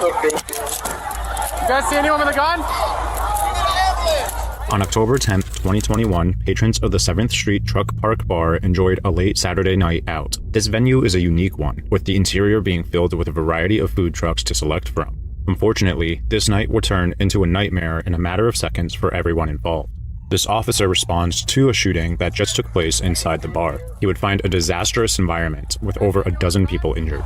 You guys see anyone with a gun? On October 10, 2021, patrons of the 7th Street Truck Park Bar enjoyed a late Saturday night out. This venue is a unique one, with the interior being filled with a variety of food trucks to select from. Unfortunately, this night would turn into a nightmare in a matter of seconds for everyone involved. This officer responds to a shooting that just took place inside the bar. He would find a disastrous environment with over a dozen people injured.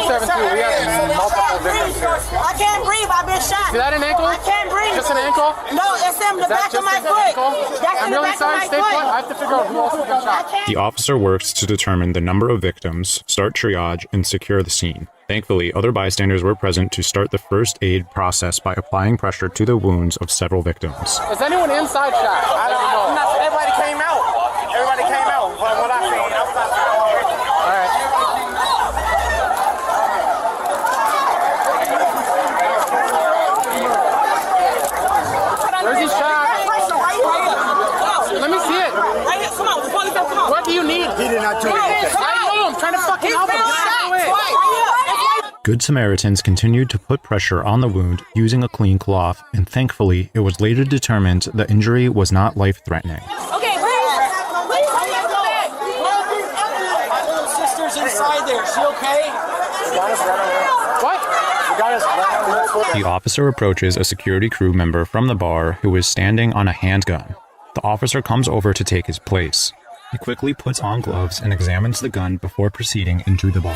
We have multiple victims here. I can't breathe. I've been shot. Is that an ankle? I can't breathe. Just an ankle? No, it's in the back of my foot. I'm really sorry. Stay put. I have to figure out who else has been shot. The officer works to determine the number of victims, start triage, and secure the scene. Thankfully, other bystanders were present to start the first aid process by applying pressure to the wounds of several victims. Is anyone inside shot? I don't know. Everybody came out. Everybody came out. From what I seen, All right. Where's he shot? Let me see it. Right here. Come on. The police come on. What do you need? He did not do anything. I know. I'm trying to fucking help him. Get out of the way. Good Samaritans continued to put pressure on the wound using a clean cloth, and thankfully, it was later determined the injury was not life-threatening. Okay, please. My little sister's inside there. Is she okay? What? The officer approaches a security crew member from the bar who is standing on a handgun. The officer comes over to take his place. He quickly puts on gloves and examines the gun before proceeding into the bar.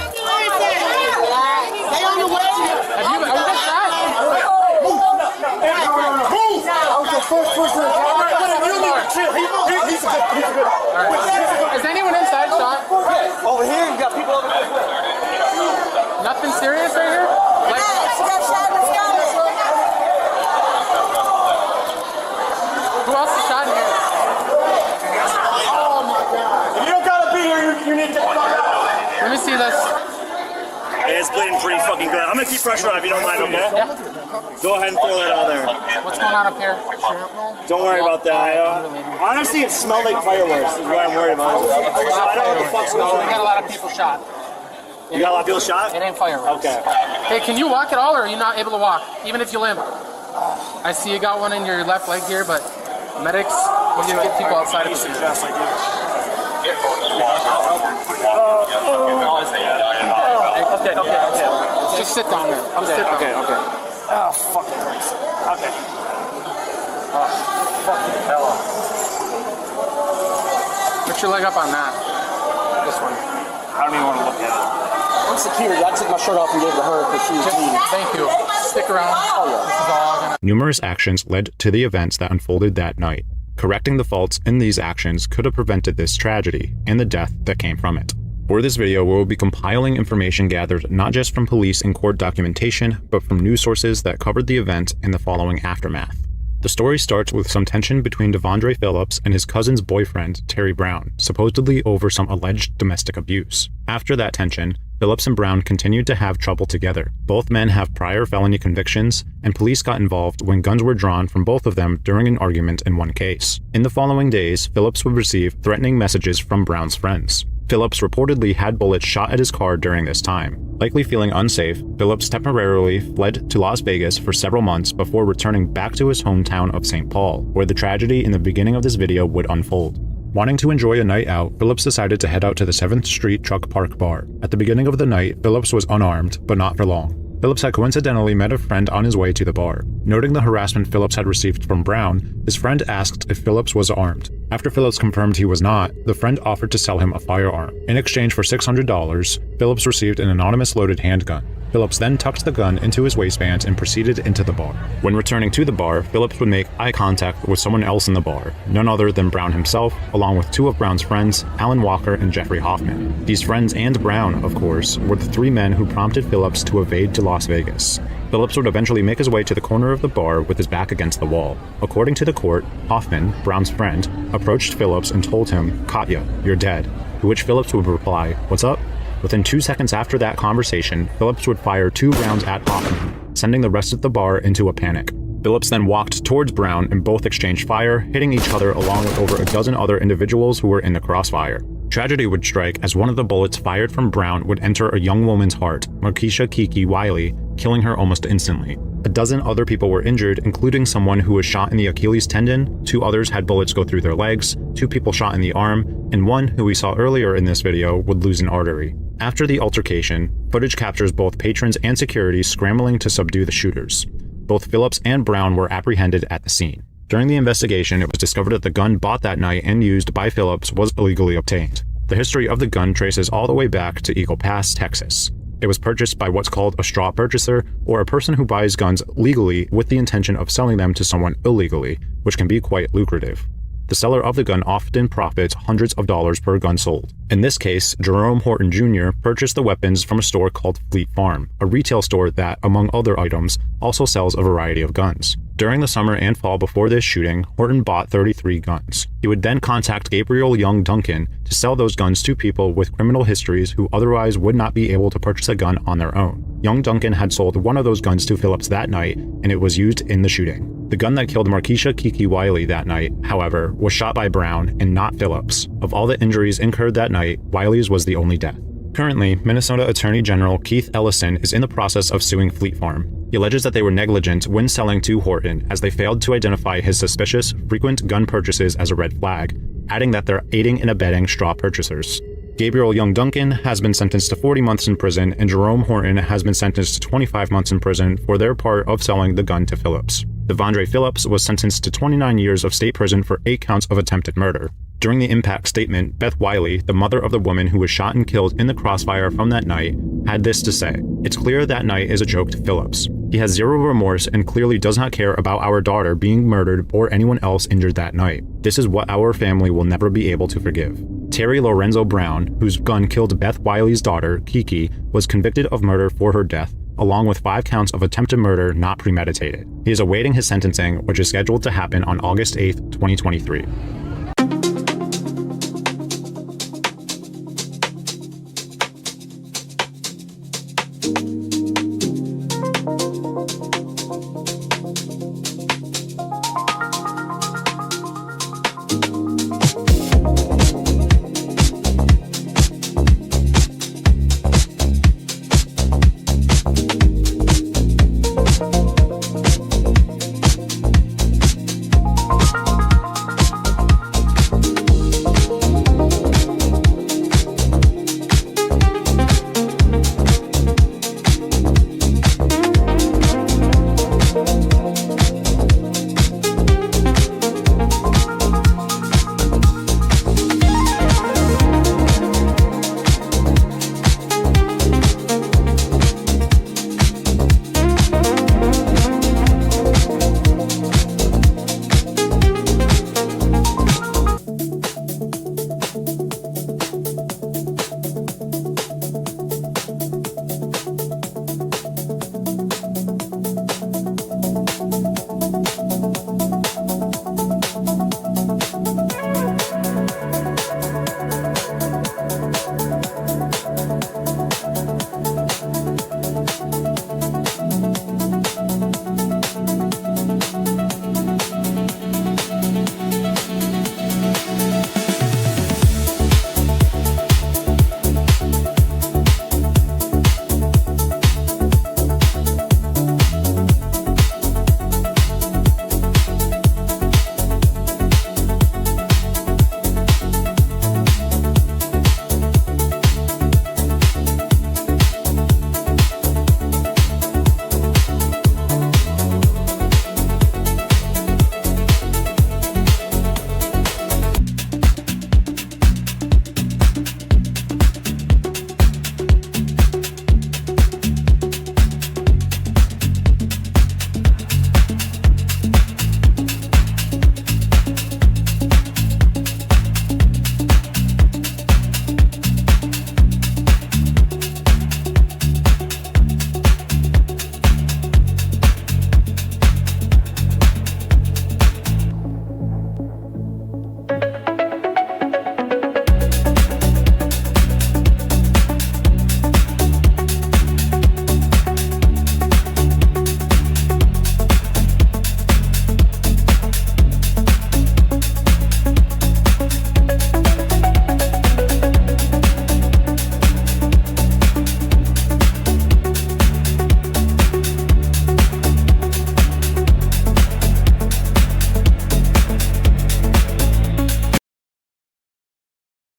Is anyone inside shot? Over here, you got people over there. Nothing serious right here? Like, who else is shot in here? Oh my God. If you don't gotta be here, you need to. Let me see this. It's bleeding pretty fucking good. I'm gonna keep pressure on if you don't mind, okay? Yeah. Go ahead and throw that out there. What's going on up here? Don't worry about that. Honestly, it smelled like fireworks. Is what I'm worried about. I don't know what the fuck's going We got a on. lot of people shot. You got a lot of people shot? It ain't fireworks. Okay. Hey, can you walk at all, or are you not able to walk? Even if you limp. I see you got one in your left leg here, but medics, we're gonna get people outside of the scene. Yes, I do. Okay. Just sit down there. Just sit down. Okay. Oh, fuck it hurts. Okay. Fucking hell. Put your leg up on that. This one. I don't even want to look at it. I'm security. I took my shirt off and gave it to her because she was bleeding. Thank you. Stick around. This is all gonna... Numerous actions led to the events that unfolded that night. Correcting the faults in these actions could have prevented this tragedy and the death that came from it. For this video, we will be compiling information gathered not just from police and court documentation, but from news sources that covered the event and the following aftermath. The story starts with some tension between Devondre Phillips and his cousin's boyfriend, Terry Brown, supposedly over some alleged domestic abuse. After that tension, Phillips and Brown continued to have trouble together. Both men have prior felony convictions, and police got involved when guns were drawn from both of them during an argument in one case. In the following days, Phillips would receive threatening messages from Brown's friends. Phillips reportedly had bullets shot at his car during this time. Likely feeling unsafe, Phillips temporarily fled to Las Vegas for several months before returning back to his hometown of St. Paul, where the tragedy in the beginning of this video would unfold. Wanting to enjoy a night out, Phillips decided to head out to the 7th Street Truck Park Bar. At the beginning of the night, Phillips was unarmed, but not for long. Phillips had coincidentally met a friend on his way to the bar. Noting the harassment Phillips had received from Brown, his friend asked if Phillips was armed. After Phillips confirmed he was not, the friend offered to sell him a firearm. In exchange for $600, Phillips received an anonymous loaded handgun. Phillips then tucked the gun into his waistband and proceeded into the bar. When returning to the bar, Phillips would make eye contact with someone else in the bar, none other than Brown himself, along with two of Brown's friends, Alan Walker and Jeffrey Hoffman. These friends and Brown, of course, were the three men who prompted Phillips to evade to Las Vegas. Phillips would eventually make his way to the corner of the bar with his back against the wall. According to the court, Hoffman, Brown's friend, approached Phillips and told him, "Katya, you're dead," to which Phillips would reply, "What's up?" Within 2 seconds after that conversation, Phillips would fire 2 rounds at Hoffman, sending the rest of the bar into a panic. Phillips then walked towards Brown and both exchanged fire, hitting each other along with over a dozen other individuals who were in the crossfire. Tragedy would strike as one of the bullets fired from Brown would enter a young woman's heart, Markeisha Kiki Wiley, killing her almost instantly. A dozen other people were injured, including someone who was shot in the Achilles tendon, 2 others had bullets go through their legs, 2 people shot in the arm, and one, who we saw earlier in this video, would lose an artery. After the altercation, footage captures both patrons and security scrambling to subdue the shooters. Both Phillips and Brown were apprehended at the scene. During the investigation, it was discovered that the gun bought that night and used by Phillips was illegally obtained. The history of the gun traces all the way back to Eagle Pass, Texas. It was purchased by what's called a straw purchaser, or a person who buys guns legally with the intention of selling them to someone illegally, which can be quite lucrative. The seller of the gun often profits hundreds of dollars per gun sold. In this case, Jerome Horton Jr. purchased the weapons from a store called Fleet Farm, a retail store that, among other items, also sells a variety of guns. During the summer and fall before this shooting, Horton bought 33 guns. He would then contact Gabriel Young Duncan to sell those guns to people with criminal histories who otherwise would not be able to purchase a gun on their own. Young Duncan had sold one of those guns to Phillips that night, and it was used in the shooting. The gun that killed Markeisha Kiki Wiley that night, however, was shot by Brown and not Phillips. Of all the injuries incurred that night, Wiley's was the only death. Currently, Minnesota Attorney General Keith Ellison is in the process of suing Fleet Farm. He alleges that they were negligent when selling to Horton, as they failed to identify his suspicious, frequent gun purchases as a red flag, adding that they're aiding and abetting straw purchasers. Gabriel Young Duncan has been sentenced to 40 months in prison, and Jerome Horton has been sentenced to 25 months in prison for their part of selling the gun to Phillips. Devondre Phillips was sentenced to 29 years of state prison for 8 counts of attempted murder. During the impact statement, Beth Wiley, the mother of the woman who was shot and killed in the crossfire from that night, had this to say: "It's clear that night is a joke to Phillips. He has zero remorse and clearly does not care about our daughter being murdered or anyone else injured that night. This is what our family will never be able to forgive." Terry Lorenzo Brown, whose gun killed Beth Wiley's daughter, Kiki, was convicted of murder for her death, along with 5 counts of attempted murder not premeditated. He is awaiting his sentencing, which is scheduled to happen on August 8th, 2023.